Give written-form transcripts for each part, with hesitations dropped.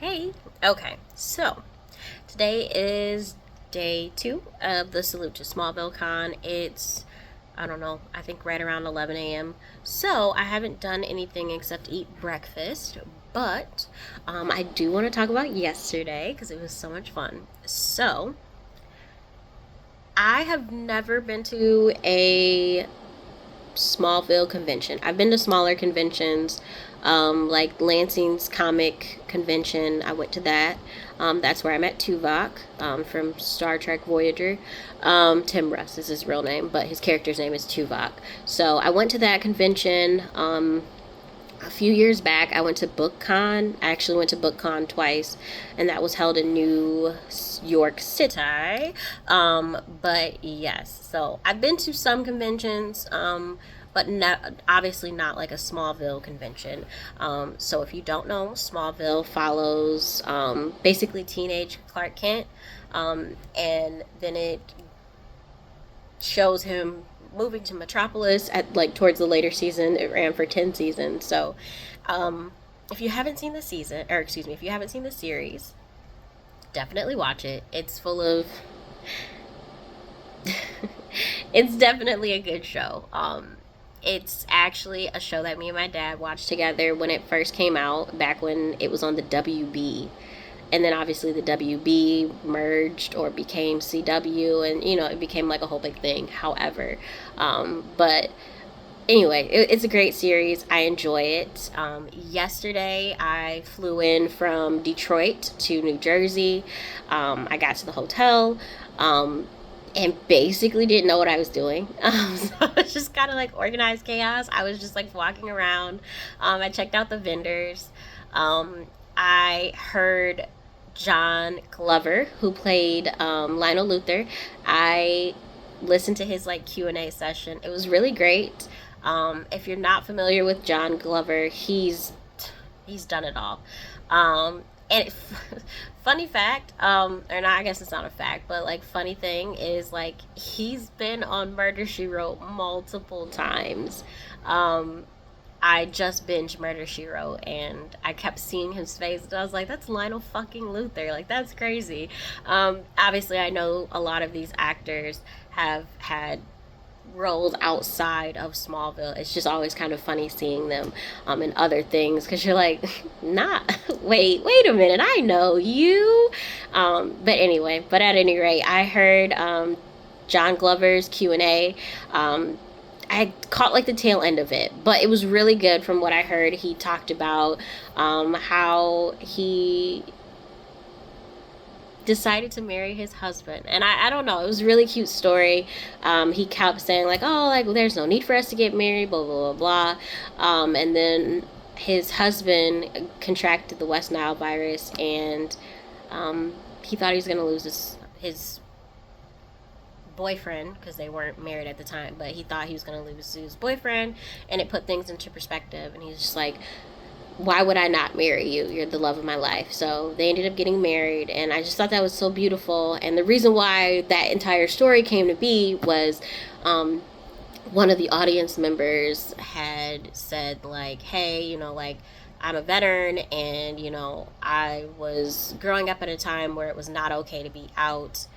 Hey. Okay, so today is day 2 of the Salute to Smallville Con. It's, I don't know, I think right around 11 a.m. So I haven't done anything except eat breakfast, but I do want to talk about yesterday because it was so much fun. So I have never been to a Smallville convention. I've been to smaller conventions, like Lansing's comic convention. I went to that. That's where I met Tuvok from Star Trek Voyager. Tim Russ is his real name, but his character's name is Tuvok. So I went to that convention. A few years back, I went to BookCon. I actually went to BookCon twice, and that was held in New York City. But yes, so I've been to some conventions, but obviously not like a Smallville convention. So if you don't know, Smallville follows basically teenage Clark Kent, and then it shows him moving to Metropolis at like towards the later season. It ran for 10 seasons. So if you haven't seen the season, or excuse me, if you haven't seen the series, definitely watch it. It's full of it's definitely a good show. It's actually a show that me and my dad watched together when it first came out, back when it was on the WB. And then obviously the WB merged or became CW, and it became like a whole big thing. However, but anyway, it's a great series. I enjoy it. Yesterday I flew in from Detroit to New Jersey. I got to the hotel, and basically didn't know what I was doing. So it was just kind of like organized chaos. I was just like walking around. I checked out the vendors. I heard John Glover, who played Lionel Luthor. I listened to his like Q&A session. It was really great. If you're not familiar with John Glover, he's done it all. And funny fact, or not, I guess it's not a fact, but like funny thing is like he's been on Murder, She Wrote multiple times. I just binged Murder, She Wrote, and I kept seeing his face, and I was like, that's Lionel fucking Luthor. Like, that's crazy. Obviously, I know a lot of these actors have had roles outside of Smallville. It's just always kind of funny seeing them in other things, because you're like, wait a minute, I know you. But anyway, but at any rate, I heard John Glover's Q&A. I caught like the tail end of it, but it was really good. From what I heard, he talked about how he decided to marry his husband, and I don't know, it was a really cute story. He kept saying like, oh, like, well, there's no need for us to get married, blah blah blah blah. And then his husband contracted the West Nile virus, and he thought he was going to lose his boyfriend, because they weren't married at the time, but he thought he was going to lose his boyfriend, and it put things into perspective, and he's just like, why would I not marry you? You're the love of my life. So they ended up getting married, and I just thought that was so beautiful. And the reason why that entire story came to be was one of the audience members had said like, hey, like, I'm a veteran, and I was growing up at a time where it was not okay to be out.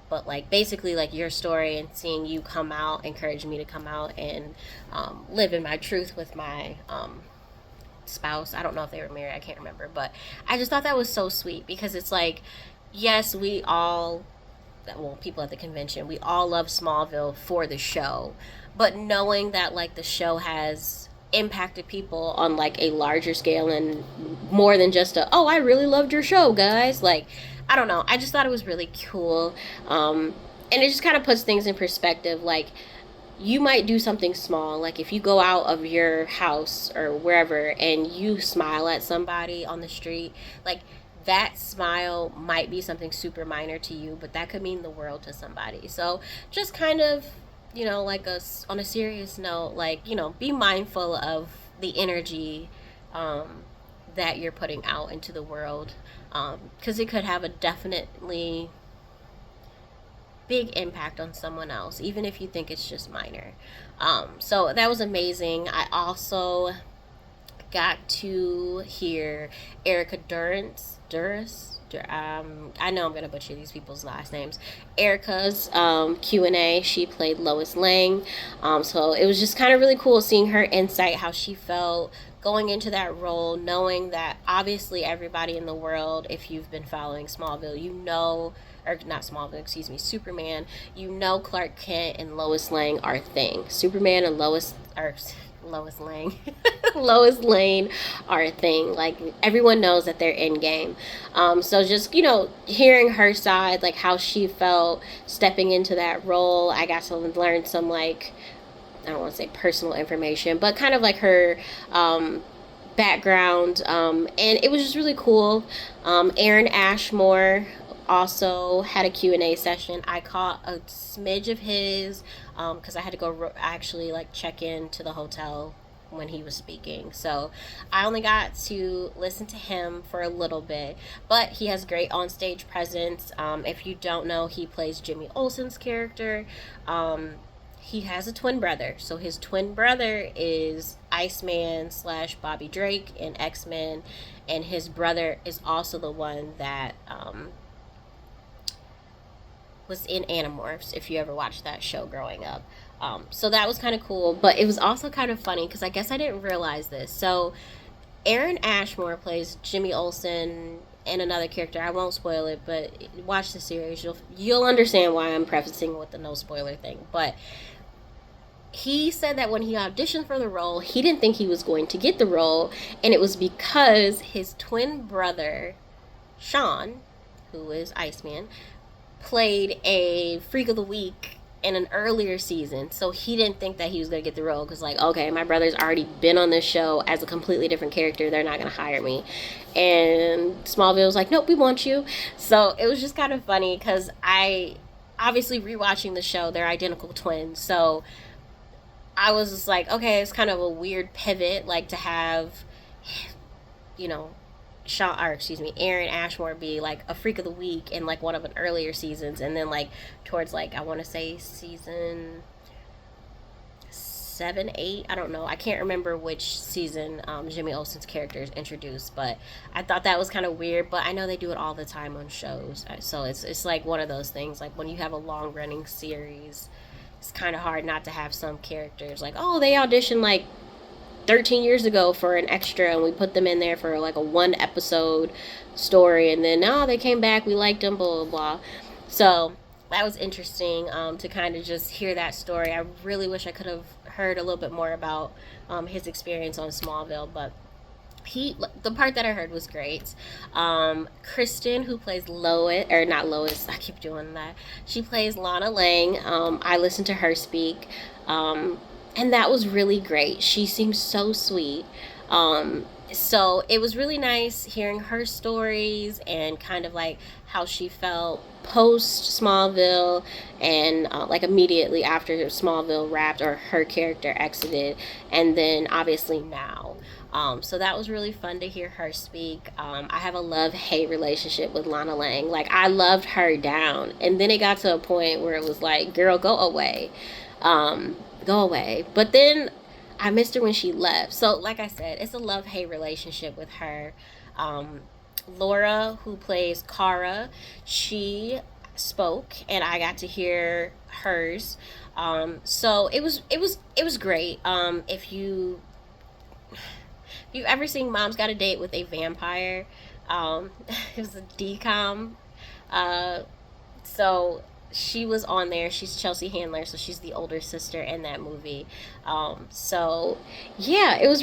But like basically like your story and seeing you come out encouraged me to come out and live in my truth with my spouse. I don't know if they were married, I can't remember, but I just thought that was so sweet, because it's like, yes, we all, well, people at the convention, we all love Smallville for the show, but knowing that like the show has impacted people on like a larger scale and more than just oh, I really loved your show, guys, like, I don't know. I just thought it was really cool. And it just kind of puts things in perspective. Like, you might do something small. Like, if you go out of your house or wherever and you smile at somebody on the street, like, that smile might be something super minor to you, but that could mean the world to somebody. So just kind of, like on a serious note, like, be mindful of the energy that you're putting out into the world, because it could have a definitely big impact on someone else, even if you think it's just minor. So that was amazing. I also got to hear Erica I know I'm going to butcher these people's last names. Erica's Q&A. She played Lois Lane. So it was just kind of really cool seeing her insight, how she felt going into that role, knowing that obviously everybody in the world, if you've been following Smallville, you know, or not Smallville, excuse me, Superman, you know Clark Kent and Lois Lane are a thing. Superman and Lois Lane. Lois Lane are a thing. Like, everyone knows that they're in game. So just, hearing her side, like how she felt stepping into that role, I got to learn some, like, I don't want to say personal information, but kind of like her background. And it was just really cool. Aaron Ashmore also had a Q&A session. I caught a smidge of his because I had to go actually like check in to the hotel when he was speaking, so I only got to listen to him for a little bit, but he has great on-stage presence. If you don't know, he plays Jimmy Olsen's character. He has a twin brother, so his twin brother is Iceman / Bobby Drake in X-Men, and his brother is also the one that was in Animorphs, if you ever watched that show growing up. So that was kind of cool, but it was also kind of funny because I guess I didn't realize this. So Aaron Ashmore plays Jimmy Olsen and another character. I won't spoil it, but watch the series. You'll understand why I'm prefacing with the no spoiler thing. But he said that when he auditioned for the role, he didn't think he was going to get the role, and it was because his twin brother, Sean, who is Iceman, played a Freak of the Week in an earlier season, so he didn't think that he was going to get the role because, like, okay, my brother's already been on this show as a completely different character, they're not going to hire me. And Smallville was like, nope, we want you. So it was just kind of funny because I, obviously rewatching the show, they're identical twins, so I was just like, okay, it's kind of a weird pivot, like to have, Aaron Ashmore be like a Freak of the Week in like one of an earlier seasons, and then like towards like I want to say season 7, 8, I don't know, I can't remember which season Jimmy Olsen's character is introduced, but I thought that was kind of weird. But I know they do it all the time on shows, so it's like one of those things, like when you have a long running series, it's kind of hard not to have some characters like, oh, they auditioned like 13 years ago for an extra and we put them in there for like a 1 episode story, and then they came back, we liked them, blah blah blah. So that was interesting to kind of just hear that story. I really wish I could have heard a little bit more about his experience on Smallville, but the part that I heard was great. Kristen, who plays not Lois, I keep doing that, she plays Lana Lang. I listened to her speak, and that was really great. She seems so sweet. So it was really nice hearing her stories and kind of like how she felt post Smallville and like immediately after Smallville wrapped or her character exited, and then obviously now. So that was really fun to hear her speak. I have a love-hate relationship with Lana Lang. Like, I loved her down, and then it got to a point where it was like, girl, go away. But then I missed her when she left. So like I said, it's a love-hate relationship with her. Laura, who plays Kara, she spoke and I got to hear hers. So it was great. If you've ever seen Mom's Got a Date with a Vampire, it was a DCOM. So she was on there. She's Chelsea Handler, so she's the older sister in that movie. So yeah, it was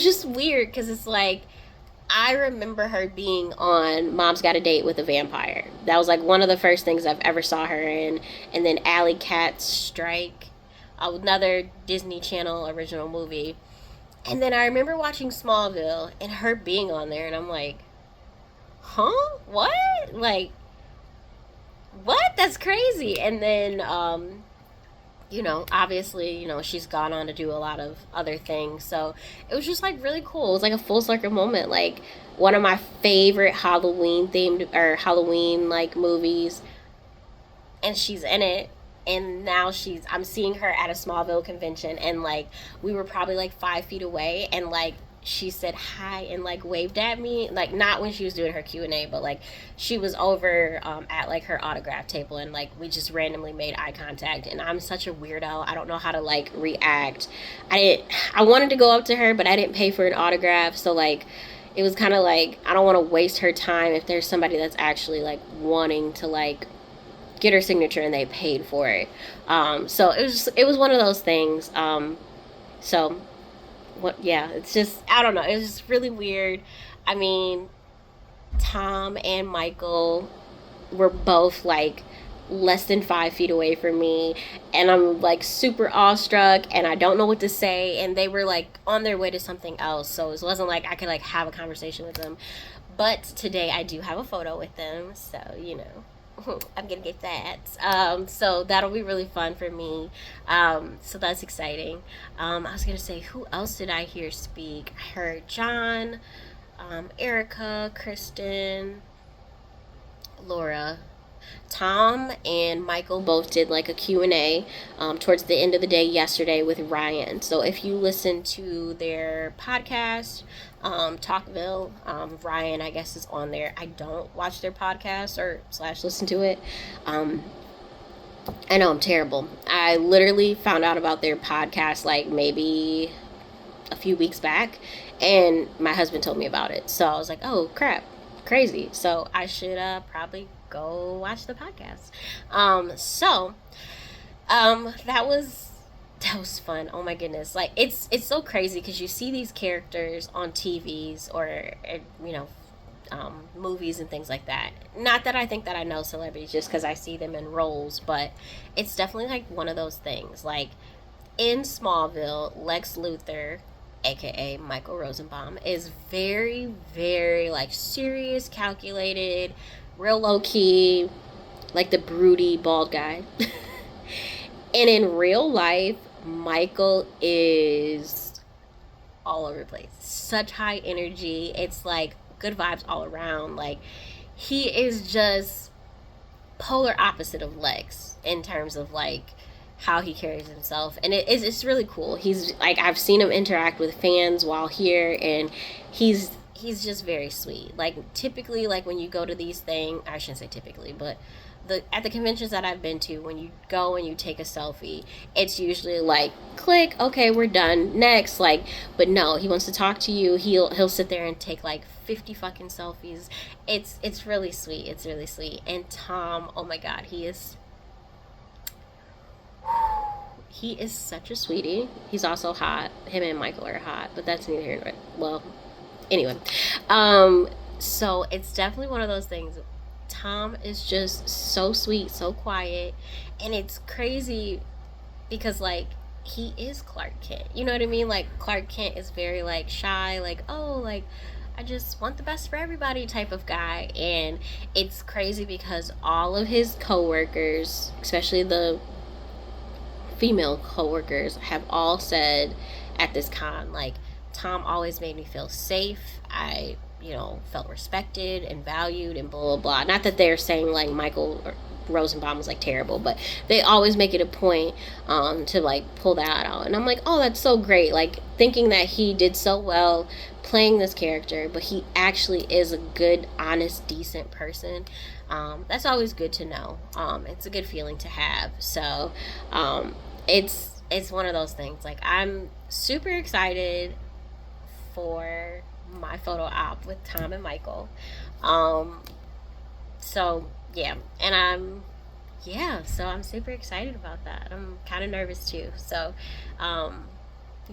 just weird because it's like, I remember her being on Mom's Got a Date with a Vampire. That was like one of the first things I've ever saw her in. And then Alley Cat's Strike, another Disney Channel original movie. And then I remember watching Smallville and her being on there, and I'm like, huh? What? Like, what? That's crazy. And then, obviously, she's gone on to do a lot of other things. So it was just like really cool. It was like a full circle moment. Like one of my favorite Halloween like movies, and she's in it. And now I'm seeing her at a Smallville convention, and like we were probably like 5 feet away, and like she said hi and like waved at me, like not when she was doing her Q&A, but like she was over at like her autograph table, and like we just randomly made eye contact. And I'm such a weirdo, I don't know how to like react. I wanted to go up to her, but I didn't pay for an autograph, so like it was kind of like I don't want to waste her time if there's somebody that's actually like wanting to like get her signature and they paid for it. So it was one of those things. So what, yeah, it's just, I don't know, it's just really weird. I mean, Tom and Michael were both like less than 5 feet away from me, and I'm like super awestruck and I don't know what to say, and they were like on their way to something else, so it wasn't like I could like have a conversation with them. But today I do have a photo with them, so you know, I'm gonna get that. So that'll be really fun for me. So that's exciting. I was gonna say, who else did I hear speak? I heard John, Erica, Kristen, Laura, Tom, and Michael both did like a Q&A towards the end of the day yesterday with Ryan. So if you listen to their podcast, Talkville, Ryan, I guess, is on there. I don't watch their podcast or / listen to it. I know I'm terrible. I literally found out about their podcast like maybe a few weeks back, and my husband told me about it. So I was like, oh crap, crazy. So I should probably go watch the podcast. That was fun. Oh my goodness. Like it's so crazy because you see these characters on TVs or you know, movies and things like that. Not that I think that I know celebrities just because I see them in roles, but it's definitely like one of those things. Like in Smallville, Lex Luthor, aka Michael Rosenbaum, is very, very like serious, calculated, real low key, like the broody bald guy. And in real life, Michael is all over the place. Such high energy. It's like good vibes all around. Like he is just polar opposite of Lex in terms of like how he carries himself, and it's really cool. He's like, I've seen him interact with fans while here, and he's just very sweet. Like typically, like when you go to these things, I shouldn't say typically, but at the conventions that I've been to, when you go and you take a selfie, it's usually like click, okay, we're done, next. Like, but no, he wants to talk to you. He'll sit there and take like 50 fucking selfies. It's really sweet. It's really sweet. And Tom, oh my god, he is such a sweetie. He's also hot. Him and Michael are hot, but that's neither here nor, well, anyway. So it's definitely one of those things. Tom is just so sweet, so quiet, and it's crazy because like he is Clark Kent. You know what I mean? Like Clark Kent is very like shy, like, oh, like I just want the best for everybody type of guy. And it's crazy because all of his coworkers, especially the female coworkers, have all said at this con, like, Tom always made me feel safe. I, you know, felt respected and valued and blah, blah, blah. Not that they're saying, like, Michael Rosenbaum was, like, terrible, but they always make it a point to, like, pull that out. And I'm like, oh, that's so great. Like, thinking that he did so well playing this character, but he actually is a good, honest, decent person. That's always good to know. It's a good feeling to have. So, it's one of those things. Like, I'm super excited for my photo op with Tom and Michael. So yeah, and so I'm super excited about that. I'm kind of nervous too. So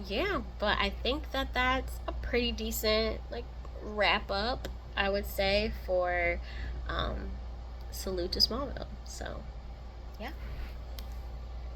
yeah, but I think that that's a pretty decent like wrap up, I would say, for Salute to Smallville. So yeah.